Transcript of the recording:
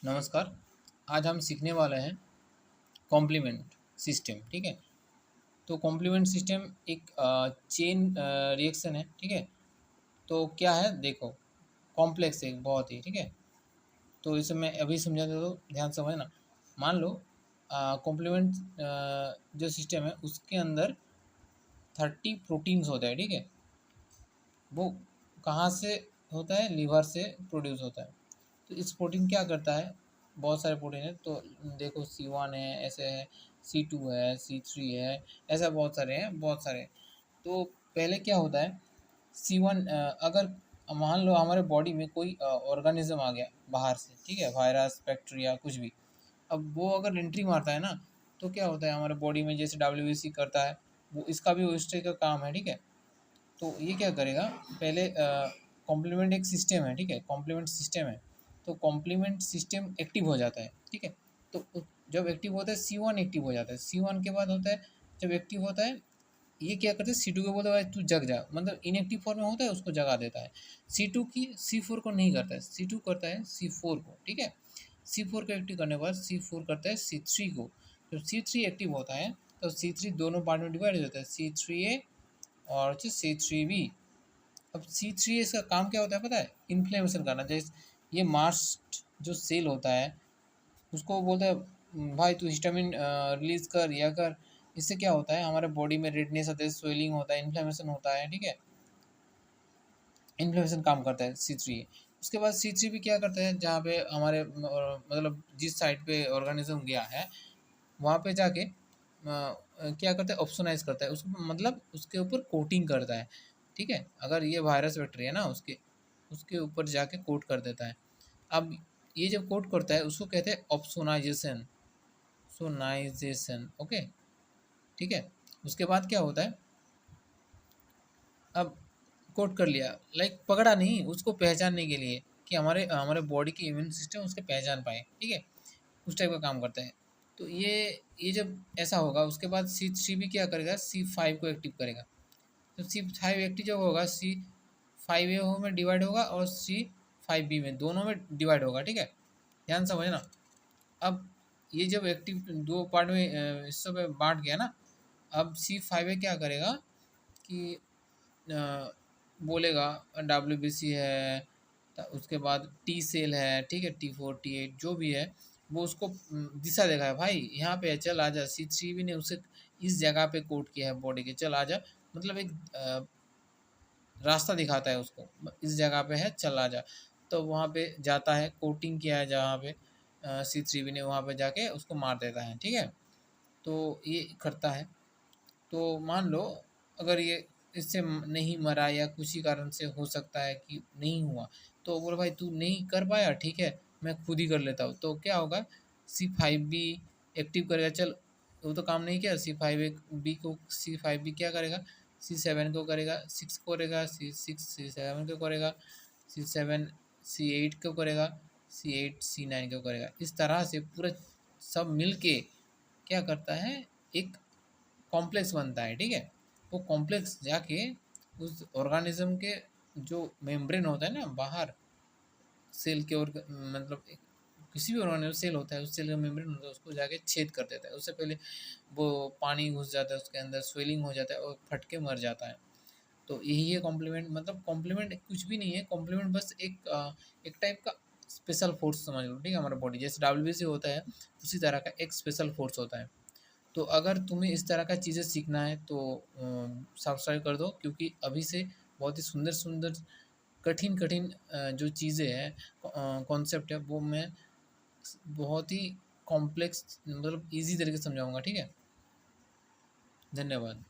नमस्कार। आज हम सीखने वाले हैं कॉम्प्लीमेंट सिस्टम। ठीक है। तो कॉम्प्लीमेंट सिस्टम एक चेन रिएक्शन है। ठीक है। तो क्या है देखो, कॉम्प्लेक्स है बहुत ही। ठीक है। तो इसे मैं अभी समझा देता हूँ, ध्यान से समझना। मान लो कॉम्प्लीमेंट जो सिस्टम है उसके अंदर 30 प्रोटीन्स होता है। ठीक है। वो कहाँ से होता है? लीवर से प्रोड्यूस होता है। तो इस प्रोटीन क्या करता है? बहुत सारे प्रोटीन है। तो देखो C1 है, ऐसे है, C2 है, C3 है, ऐसा बहुत सारे हैं, बहुत सारे। तो पहले क्या होता है, C1 अगर मान लो हमारे बॉडी में कोई ऑर्गेनिज्म आ गया बाहर से, ठीक है, वायरस, बैक्टीरिया, कुछ भी। अब वो अगर एंट्री मारता है ना, तो क्या होता है हमारे बॉडी में, जैसे WBC करता है, वो इसका भी उस तरह का काम है। ठीक है। तो ये क्या करेगा, पहले कॉम्प्लीमेंट एक सिस्टम है। ठीक है, कॉम्प्लीमेंट सिस्टम है। तो कॉम्प्लीमेंट सिस्टम एक्टिव हो जाता है। ठीक है। तो जब एक्टिव होता है C1 एक्टिव हो जाता है। C1 के बाद होता है, जब एक्टिव होता है, ये क्या करते हैं, C2 को बोलते हैं भाई तू जग जा, मतलब इनएक्टिव फॉर्म में होता है, उसको जगा देता है। C2 की C4 को नहीं करता है, C2 करता है C4 को। ठीक है। C4 को एक्टिव करने के बाद C4 करता है C3 को। जब C3 एक्टिव होता है तो C3 दोनों पार्ट में डिवाइड हो जाता है, C3A और C3B। अब C3 इसका काम क्या होता है पता है? इन्फ्लेमेशन करना। जैसे ये मास्ट जो सेल होता है उसको बोलते हैं भाई तू हिस्टामिन रिलीज कर या कर। इससे क्या होता है, हमारे बॉडी में रेडनेस होता है, स्वेलिंग होता है, इन्फ्लेमेशन होता है। ठीक है। इन्फ्लेमेशन काम करता है C3। उसके बाद C3 भी क्या करता है, जहाँ पे हमारे मतलब जिस साइड पे ऑर्गेनिज्म गया है वहाँ पे जाके क्या करता है, ऑप्सोनाइज करता है उसको, मतलब उसके ऊपर कोटिंग करता है। ठीक है। अगर ये वायरस बैक्टीरिया ना, उसके उसके ऊपर जाके कोट कर देता है। अब ये जब कोट करता है उसको कहते हैं ऑप्सोनाइजेशन। सोनाइजेशन। ओके। ठीक है। उसके बाद क्या होता है, अब कोट कर लिया, लाइक पकड़ा नहीं, उसको पहचानने के लिए कि हमारे हमारे बॉडी की इम्यून सिस्टम उसके पहचान पाए। ठीक है। उस टाइप का काम करता है। तो ये जब ऐसा होगा उसके बाद C3 भी क्या करेगा, C5 को एक्टिव करेगा। तो C5 एक्टिव जब होगा, C5A में डिवाइड होगा और C5B में, दोनों में डिवाइड होगा। ठीक है। ध्यान समझना। अब ये जब एक्टिव दो पार्ट में हिस्सों में बांट गया ना, अब C5A क्या करेगा कि बोलेगा WBC है, उसके बाद T सेल है, ठीक है, T4 T8 जो भी है, वो उसको दिशा देगा है, भाई यहाँ पे है, चल आजा। C3B ने उसे इस जगह पे कोट किया है बॉडी के, चल आजा। मतलब एक रास्ता दिखाता है उसको, इस जगह पे है, चल आजा। तो वहाँ पे जाता है, कोटिंग किया है जहाँ पे C3B ने, वहाँ पे जाके उसको मार देता है। ठीक है। तो ये करता है। तो मान लो अगर ये इससे नहीं मरा या किसी कारण से हो सकता है कि नहीं हुआ, तो बोले भाई तू नहीं कर पाया, ठीक है, मैं खुद ही कर लेता हूँ। तो क्या होगा, C5B एक्टिव करेगा। चल, वो तो काम नहीं किया, C5B को, C5B क्या करेगा, C7 को करेगा, 6 को करेगा, C6 C7 को करेगा, C7 C8 को करेगा, C8 C9 को करेगा। इस तरह से पूरा सब मिल के क्या करता है, एक कॉम्प्लेक्स बनता है। ठीक है। वो कॉम्प्लेक्स जाके उस ऑर्गेनिज्म के जो मेम्ब्रेन होता है ना बाहर, सेल के, और मतलब किसी भी ऑर्गेनिज्म सेल होता है, उस सेल का मेम्ब्रेन होता है, उसको जाके छेद कर देता है। उससे पहले वो पानी घुस जाता है उसके अंदर, स्वेलिंग हो जाता है और फट के मर जाता है। तो यही है कॉम्प्लीमेंट। मतलब कॉम्प्लीमेंट कुछ भी नहीं है, कॉम्प्लीमेंट बस एक टाइप का स्पेशल फोर्स समझ लो। ठीक है। हमारा बॉडी जैसे WBC होता है, उसी तरह का एक स्पेशल फोर्स होता है। तो अगर तुम्हें इस तरह का चीज़ें सीखना है तो सब्सक्राइब कर दो, क्योंकि अभी से बहुत ही सुंदर सुंदर, कठिन कठिन जो चीज़ें हैं, कॉन्सेप्ट है, वो मैं बहुत ही कॉम्प्लेक्स, मतलब इजी तरीके से समझाऊंगा। ठीक है। धन्यवाद।